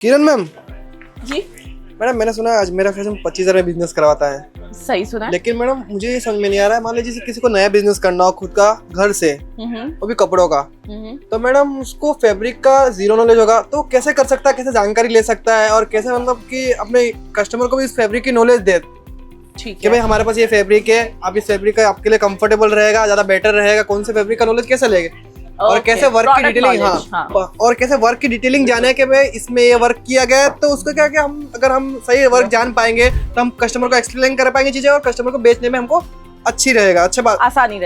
किरण ma'am, जी madam मैंने सुना है अजमेरा फैशन 25,000 में बिजनेस करवाता है। सही सुना है। लेकिन मैडम मुझे ये समझ में नहीं आ रहा है, मान लीजिए जैसे किसी को नया बिजनेस करना हो खुद का घर से, वो भी कपड़ों का, तो मैडम उसको फैब्रिक का जीरो नॉलेज होगा तो कैसे कर सकता है, कैसे जानकारी ले सकता है और कैसे मतलब कि अपने कस्टमर को भी इस फैब्रिक की नॉलेज दे ठीक कि है। भाई हमारे पास ये फैब्रिक है, आप इस फैब्रिक का आपके लिए कंफर्टेबल रहेगा, ज्यादा बेटर रहेगा, कौन से फैब्रिक का नॉलेज कैसे लेंगे और Okay, कैसे वर्क की product डिटेलिंग, knowledge, हाँ, और कैसे वर्क की डिटेलिंग जाने के भाई इसमें ये वर्क किया गया है, तो उसको क्या कि हम अगर हम सही वर्क जान पाएंगे तो हम कस्टमर को एक्सप्लेन कर पाएंगे चीजें और कस्टमर को बेचने में हमको अच्छी रहेगा, अच्छा बात आसानी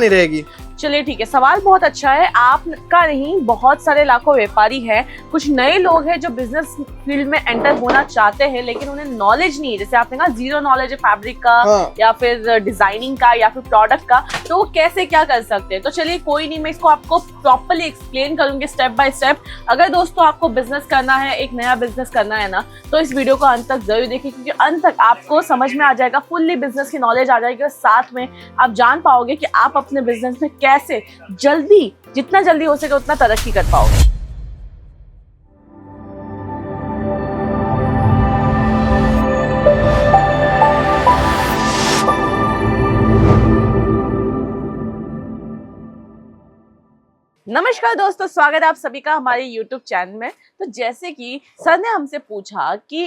रहेगी। चलिए ठीक है, सवाल बहुत अच्छा है। आपका नहीं, बहुत सारे लाखों व्यापारी हैं, कुछ नए लोग हैं जो बिजनेस फील्ड में एंटर होना चाहते हैं लेकिन उन्हें नॉलेज नहीं है। जैसे आपने कहा जीरो नॉलेज है फैब्रिक का, हाँ। या फिर डिजाइनिंग का या फिर प्रोडक्ट का, तो वो कैसे क्या कर सकते हैं। तो चलिए कोई नहीं, मैं इसको आपको प्रॉपर्ली एक्सप्लेन करूंगी स्टेप बाय स्टेप। अगर दोस्तों आपको बिजनेस करना है, एक नया बिजनेस करना है ना, तो इस वीडियो को अंत तक जरूर देखिए, क्योंकि अंत तक आपको समझ में आ जाएगा, फुल्ली बिजनेस की नॉलेज आ जाएगी और साथ में आप जान पाओगे कि आप अपने बिजनेस में कैसे जल्दी, जितना जल्दी हो सके उतना तरक्की कर पाओगे। नमस्कार दोस्तों, स्वागत है आप सभी का हमारे YouTube चैनल में। तो जैसे कि सर ने हमसे पूछा कि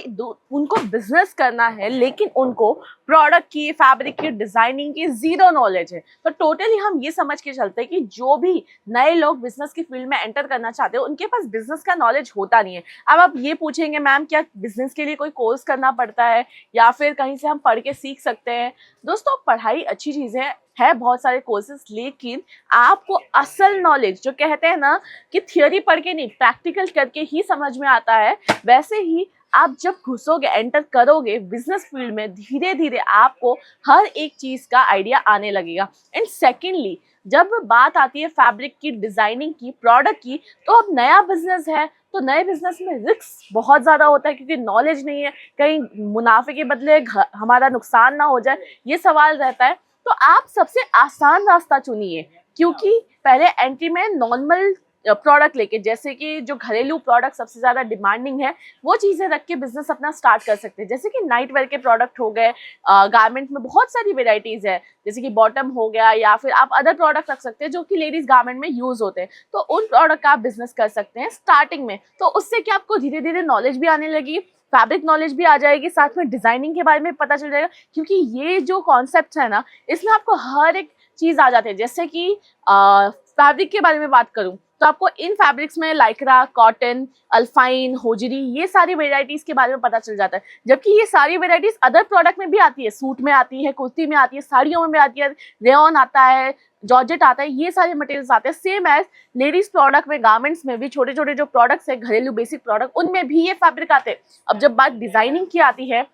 उनको बिजनेस करना है लेकिन उनको प्रोडक्ट की, फैब्रिक की, डिजाइनिंग की जीरो नॉलेज है, तो टोटली हम ये समझ के चलते हैं कि जो भी नए लोग बिजनेस की फील्ड में एंटर करना चाहते हैं उनके पास बिजनेस का नॉलेज होता नहीं है। अब आप ये पूछेंगे मैम क्या बिजनेस के लिए कोई कोर्स करना पड़ता है या फिर कहीं से हम पढ़ के सीख सकते हैं। दोस्तों पढ़ाई अच्छी चीज है बहुत सारे कोर्सेज, लेकिन आपको असल नॉलेज जो कहते हैं ना कि थियोरी पढ़ के नहीं, प्रैक्टिकल करके ही समझ में आता है, वैसे ही आप जब घुसोगे, एंटर करोगे बिजनेस फील्ड में, धीरे धीरे आपको हर एक चीज का आइडिया आने लगेगा। एंड सेकेंडली, जब बात आती है फैब्रिक की, डिजाइनिंग की, प्रोडक्ट की, तो अब नया बिजनेस है तो नए बिजनेस में रिस्क बहुत ज्यादा होता है, क्योंकि नॉलेज नहीं है, कहीं मुनाफे के बदले हमारा नुकसान ना हो जाए, ये सवाल रहता है। तो आप सबसे आसान रास्ता चुनिए, क्योंकि पहले एंट्री में नॉर्मल प्रोडक्ट लेके, जैसे कि जो घरेलू प्रोडक्ट सबसे ज्यादा डिमांडिंग है, वो चीजें रख के बिजनेस अपना स्टार्ट कर सकते हैं। जैसे कि नाइट वेयर के प्रोडक्ट हो गए, गारमेंट में बहुत सारी वेराइटीज है, जैसे कि बॉटम हो गया, या फिर आप अदर प्रोडक्ट रख सकते हैं जो कि लेडीज गारमेंट में यूज होते हैं, तो उन प्रोडक्ट का आप बिजनेस कर सकते हैं स्टार्टिंग में। तो उससे क्या आपको धीरे धीरे नॉलेज भी आने लगी, फैब्रिक नॉलेज भी आ जाएगी, साथ में डिजाइनिंग के बारे में पता चल जाएगा, क्योंकि ये जो कॉन्सेप्ट है ना, इसमें आपको हर एक चीज आ जाती है। जैसे कि फैब्रिक के बारे में बात करूं तो आपको इन फैब्रिक्स में लाइक्रा, कॉटन, अल्फाइन, होजरी, ये सारी वेराइटीज के बारे में पता चल जाता है, जबकि ये सारी वेराइटीज अदर प्रोडक्ट में भी आती है, सूट में आती है, कुर्ती में आती है, साड़ियों में भी आती है, रेयॉन आता है, जॉर्जेट आता है, ये सारे मटेरियल्स आते हैं। सेम एज लेडीज प्रोडक्ट में, गारमेंट्स में भी छोटे छोटे जो प्रोडक्ट्स है, घरेलू बेसिक प्रोडक्ट, उनमें भी ये फैब्रिक आते हैं। अब जब बात डिजाइनिंग की आती है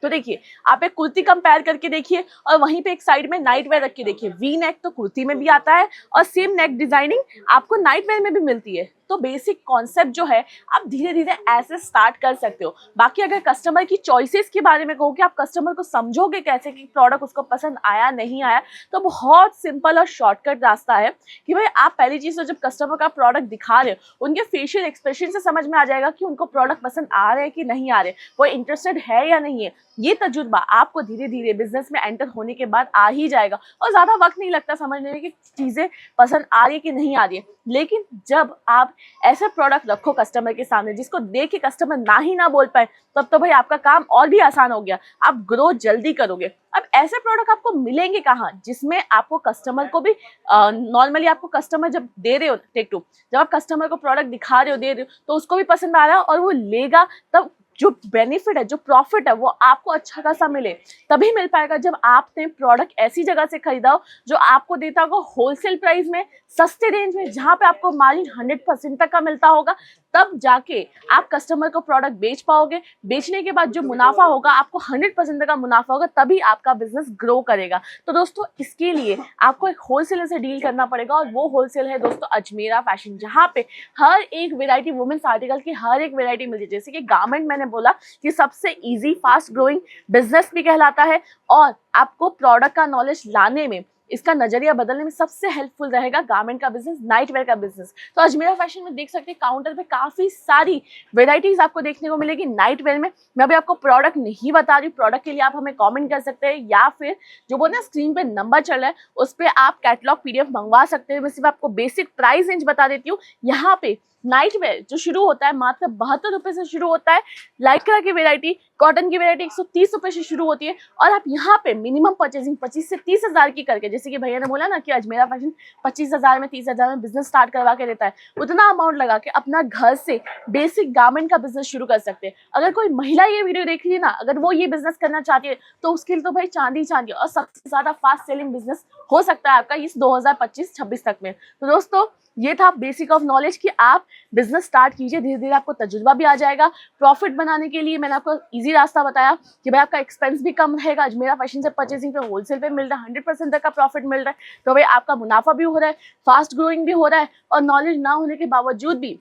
तो देखिए, आप एक कुर्ती कंपेयर करके देखिए और वहीं पे एक साइड में नाइट वेयर रख के देखिए, वी नेक तो कुर्ती में भी आता है और सेम नेक डिजाइनिंग आपको नाइट वेयर में भी मिलती है। तो बेसिक कॉन्सेप्ट जो है आप धीरे धीरे ऐसे स्टार्ट कर सकते हो। बाकी अगर कस्टमर की चॉइसेस के बारे में कहो कि आप कस्टमर को समझोगे कैसे कि प्रोडक्ट उसको पसंद आया नहीं आया, तो बहुत सिंपल और शॉर्टकट रास्ता है कि भाई आप पहली चीज तो जब कस्टमर का प्रोडक्ट दिखा रहे हो, उनके फेशियल एक्सप्रेशन से समझ में आ जाएगा कि उनको प्रोडक्ट पसंद आ रहे हैं कि नहीं आ रहे, वो इंटरेस्टेड है या नहीं है। ये तजुर्बा आपको धीरे धीरे बिजनेस में एंटर होने के बाद आ ही जाएगा और ज्यादा वक्त नहीं लगता समझने में कि चीजें पसंद आ रही है कि नहीं आ रही है। लेकिन जब आप ऐसा प्रोडक्ट रखो कस्टमर के सामने जिसको देख के कस्टमर ना ही ना बोल पाए, तब तो भाई आपका काम और भी आसान हो गया, आप ग्रोथ जल्दी करोगे। अब ऐसे प्रोडक्ट आपको मिलेंगे कहाँ जिसमें आपको कस्टमर को भी नॉर्मली आपको कस्टमर जब दे रहे हो, टेक टू, जब आप कस्टमर को प्रोडक्ट दिखा रहे हो, दे रहे हो, तो उसको भी पसंद आ रहा है और वो लेगा, तब जो बेनिफिट है, जो प्रॉफिट है, वो आपको अच्छा खासा मिले, तभी मिल पाएगा जब आपने प्रोडक्ट ऐसी जगह से खरीदा हो जो आपको देता होगा होलसेल प्राइस में, सस्ते रेंज में, जहां पे आपको मार्जिन 100% तक का मिलता होगा। तब जाके आप कस्टमर को प्रोडक्ट बेच पाओगे। बेचने के बाद जो मुनाफा होगा, आपको 100% तक का मुनाफा होगा, तभी आपका बिजनेस ग्रो करेगा। तो दोस्तों इसके लिए आपको एक होलसेलर से डील करना पड़ेगा और वो होलसेल है दोस्तों अजमेरा फैशन, जहाँ पे हर एक वेरायटी, वुमेन्स आर्टिकल की हर एक वेरायटी मिलती है। जैसे कि गारमेंट मैंने बोला कि सबसे इजी, फास्ट ग्रोइंग बिजनेस भी कहलाता है और आपको प्रोडक्ट का नॉलेज लाने में इसका नजरिया बदलने में सबसे हेल्पफुल रहेगा गारमेंट का बिजनेस, नाइट वेयर का बिजनेस। तो अजमेरा फैशन में देख सकते हैं काउंटर पे काफी सारी वेराइटीज आपको देखने को मिलेगी नाइट वेयर में। मैं अभी आपको प्रोडक्ट नहीं बता रही, प्रोडक्ट के लिए आप हमें कमेंट कर सकते हैं या फिर जो बोलते हैं स्क्रीन पे नंबर चल रहा है उस पर आप कैटलॉग PDF मंगवा सकते हैं। मैं सिर्फ आपको बेसिक प्राइस रेंज बता देती हूँ। यहाँ पे नाइट वेयर जो शुरू होता है मात्र 72 रुपए से शुरू होता है। लाइक्रा की वेरायटी, कॉटन की वेरायटी 130 रुपए से शुरू होती है। और आप यहाँ पे मिनिमम परचेसिंग 25 से 30 हजार की करके, जैसे कि भैया ने बोला ना कि अजमेरा फैशन 25,000 में 30,000 में बिजनेस स्टार्ट करवा के देता है, उतना अमाउंट लगा के अपना घर से बेसिक गारमेंट का बिजनेस शुरू कर सकते हैं। अगर कोई महिला ये वीडियो देख रही है ना, अगर वो ये बिजनेस करना चाहती है तो उसके लिए तो भाई चांदी चांदी और सबसे ज्यादा फास्ट सेलिंग बिजनेस हो सकता है आपका इस 2025-26 तक में। तो दोस्तों ये था बेसिक ऑफ नॉलेज कि आप बिजनेस स्टार्ट कीजिए, धीरे धीरे आपको तजुर्बा भी आ जाएगा। प्रॉफिट बनाने के लिए मैंने आपको इजी रास्ता बताया कि भाई आपका एक्सपेंस भी कम रहेगा। अजमेरा फैशन से परचेसिंग पे होलसेल पे मिल रहा है, 100% तक का प्रॉफिट मिल रहा है। तो भाई आपका मुनाफा भी हो रहा है, फास्ट ग्रोइंग भी हो रहा है और नॉलेज ना होने के बावजूद भी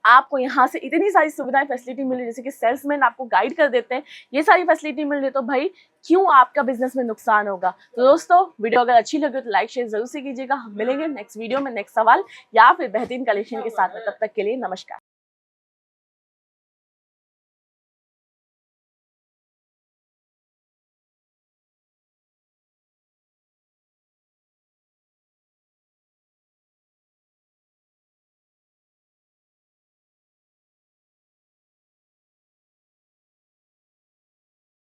आपको यहाँ से इतनी सारी सुविधाएं फैसिलिटी मिल रही है, जैसे कि सेल्समैन आपको गाइड कर देते हैं, ये सारी फैसिलिटी मिल रही है। तो भाई क्यों आपका बिजनेस में नुकसान होगा। तो दोस्तों वीडियो अगर अच्छी लगे तो लाइक शेयर जरूर से कीजिएगा। हम मिलेंगे नेक्स्ट वीडियो में नेक्स्ट सवाल या फिर बेहतरीन कलेक्शन के साथ में। तब तक के लिए नमस्कार।